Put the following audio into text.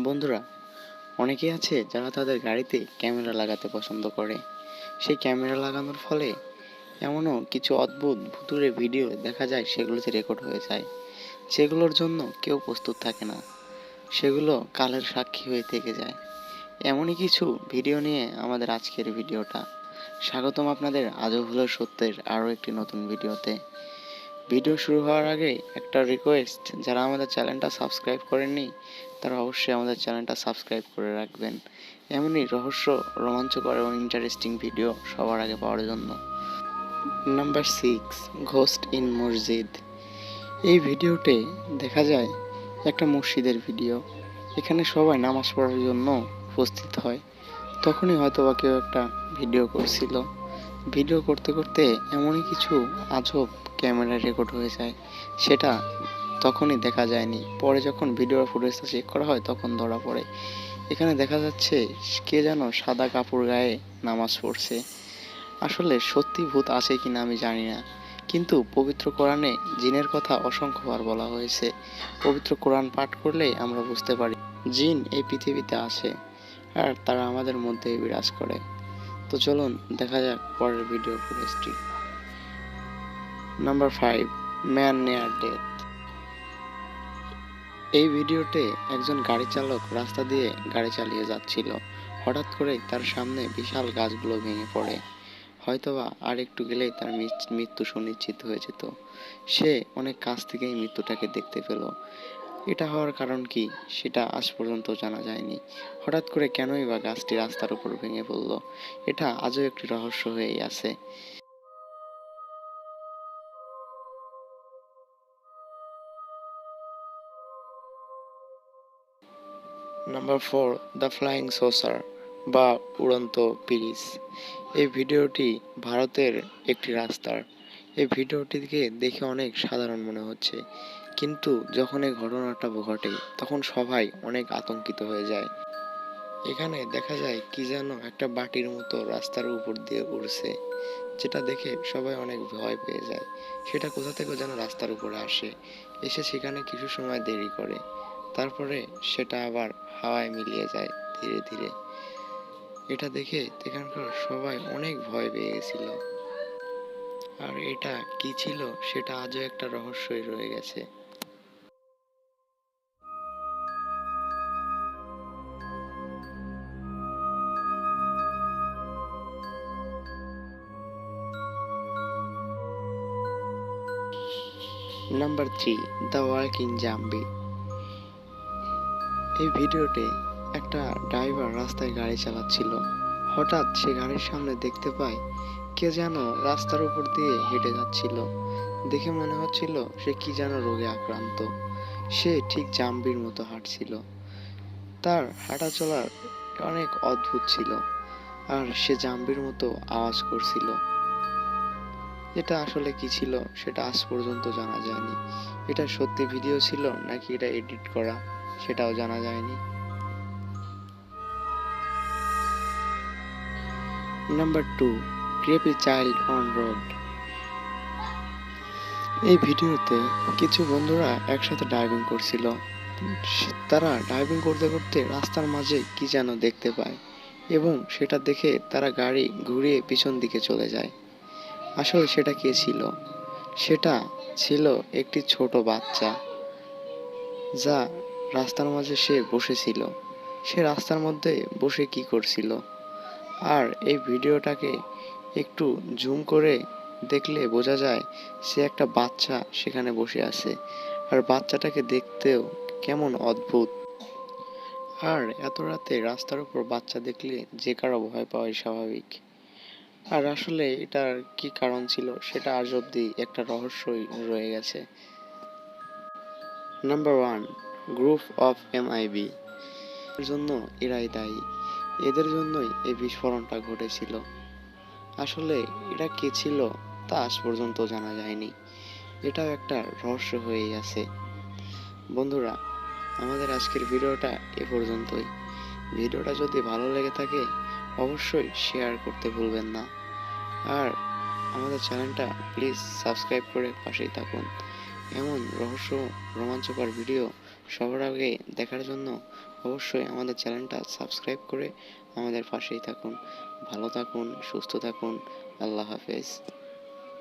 বন্ধুরা, অনেকেই আছে যারা তাদের গাড়িতে ক্যামেরা লাগাতে পছন্দ করে। সেই ক্যামেরা লাগানোর ফলে এমনও কিছু অদ্ভুত ভুতুড়ে ভিডিও দেখা যায় সেগুলোতে রেকর্ড হয়ে যায়, যেগুলোর জন্য কেউ প্রস্তুত থাকে না। সেগুলো কালের সাক্ষী হয়ে থেকে যায়। এমনই কিছু ভিডিও নিয়ে আমাদের আজকের ভিডিওটা। স্বাগতম আপনাদের আজব হলো সত্যের আরও একটি নতুন ভিডিওতে। ভিডিও শুরু হওয়ার আগে একটা রিকোয়েস্ট, যারা আমাদের চ্যানেলটা সাবস্ক্রাইব করেননি তারা অবশ্যই আমাদের চ্যানেলটা সাবস্ক্রাইব করে রাখবেন, এমনই রহস্য, রোমাঞ্চকর এবং ইন্টারেস্টিং ভিডিও সবার আগে পাওয়ার জন্য। নাম্বার 6, ঘোস্ট ইন মসজিদ। এই ভিডিওতে দেখা যায় একটা মসজিদের ভিডিও। এখানে সবাই নামাজ পড়ার জন্য উপস্থিত হয়। তখনই হয়তো বা কেউ একটা ভিডিও করছিল। ভিডিও করতে করতে এমনই কিছু আজব ক্যামেরায় রেকর্ড হয়ে যায়, সেটা তখনই দেখা যায়নি। পরে যখন ভিডিওর ফুটেজটা চেক করা হয় তখন ধরা পড়ে। এখানে দেখা যাচ্ছে কে যেন সাদা কাপড় গায়ে নামাজ পড়ছে। আসলে সত্যি ভূত আছে কিনা আমি জানি না, কিন্তু পবিত্র কোরআনে জিনের কথা অসংখ্যবার বলা হয়েছে। পবিত্র কোরআন পাঠ করলেই আমরা বুঝতে পারি জিন এই পৃথিবীতে আছে আর তারা আমাদের মধ্যেই বিরাজ করে। তো চলুন দেখা যাক পরের ভিডিও ফুটেজটি। Number 5, man near death. এই ভিডিওতে একজন গাড়ি চালক রাস্তা দিয়ে গাড়ি চালিয়ে যাচ্ছিল। হঠাৎ করে তার সামনে বিশাল গাছগুলো ভেঙে পড়ে। হয়তোবা আর একটু গেলেই তার মৃত্যু সুনিশ্চিত হয়ে যেত। সে অনেক কাছ থেকেই মৃত্যুটাকে দেখতে পেল। এটা হওয়ার কারণ কি সেটা আজ পর্যন্ত জানা যায়নি। হঠাৎ করে কেনই বা গাছটি রাস্তার উপর ভেঙে পড়ল, এটা আজও একটি রহস্য হয়েই আছে। নাম্বার 4, দ্য ফ্লাইং সসার বা উড়ন্ত পিরিচ। এই ভিডিওটি ভারতের একটি রাস্তার। এই ভিডিওটিকে দেখে অনেক সাধারণ মনে হচ্ছে, কিন্তু যখন এই ঘটনাটা ঘটে তখন সবাই অনেক আতঙ্কিত হয়ে যায়। এখানে দেখা যায় কি যেন একটা বাটির মতো রাস্তার উপর দিয়ে উড়ছে, যেটা দেখে সবাই অনেক ভয় পেয়ে যায়। সেটা কোথা থেকে যেন রাস্তার উপরে আসে, এসে সেখানে কিছু সময় দেরি করে, তারপরে সেটা আবার হাওয়ায় মিলিয়ে যায় ধীরে ধীরে। এটা দেখে এখানকার সবাই অনেক ভয় পেয়ে গেছিল। আর এটা কি ছিল সেটা আজও একটা রহস্যই রয়ে গেছে। Number 3, the walking zombie. এই ভিডিওতে একটা ড্রাইভার রাস্তায় গাড়ি চালাচ্ছিল। হঠাৎ সে গাড়ির সামনে দেখতে পায় কে যেন রাস্তার উপর দিয়ে হেঁটে যাচ্ছিল। দেখে মনে হচ্ছিল সে কি যেন রোগে আক্রান্ত। সে ঠিক জাম্বির মতো হাঁটছিল। তার হাঁটা চলার অনেক অদ্ভুত ছিল, আর সে জাম্বির মতো আওয়াজ করছিল। এটা আসলে কি ছিল সেটা আজ পর্যন্ত জানা যায়নি। এটা সত্যি ভিডিও ছিল নাকি এটা এডিট করা সেটাও জানা যায়নি। Number 2, creepy child on road. এই ভিডিওতে কিছু বন্ধুরা একসাথে ডাইভিং করছিল। তারা ডাইভিং করতে করতে রাস্তার মাঝে কি যেন দেখতে পায় এবং সেটা দেখে তারা গাড়ি ঘুরিয়ে পিছন দিকে চলে যায়। আসলে সেটা কে ছিল? সেটা ছিল একটি ছোট বাচ্চা, যা রাস্তার মাঝে সে বসেছিল। সে রাস্তার মধ্যে বসে কি করছিল? আর এই ভিডিওটাকে একটু জুম করে দেখলে বোঝা যায় সে একটা বাচ্চা সেখানে বসে আছে, আর বাচ্চাটাকে দেখতেও কেমন অদ্ভুত। আর এত রাতে রাস্তার উপর বাচ্চা দেখলে যে কারো ভয় পাওয়াই স্বাভাবিক। আর আসলে এটার কি কারণ ছিল সেটা আজ অব্দি একটা রহস্যই রয়ে গেছে। Number 1, group of MIB। এর জন্য এরাই দায়ী। এদের জন্যই এই বিস্ফোরণটা ঘটেছিল। আসলে এরা কে ছিল তা আজ পর্যন্ত জানা যায়নি। এটাও একটা রহস্য হয়েই আছে। বন্ধুরা, আমাদের আজকের ভিডিওটা এ পর্যন্তই। ভিডিওটা যদি ভালো লেগে থাকে অবশ্যই শেয়ার করতে ভুলবেন না, আর আমাদের চ্যানেলটা প্লিজ সাবস্ক্রাইব করে পাশেই থাকুন। এমন রহস্য, রোমাঞ্চকর ভিডিও সবার আগে দেখার জন্য অবশ্যই আমাদের চ্যানেলটা সাবস্ক্রাইব করে আমাদের পাশেই থাকুন। ভালো থাকুন, সুস্থ থাকুন। আল্লাহ হাফেজ।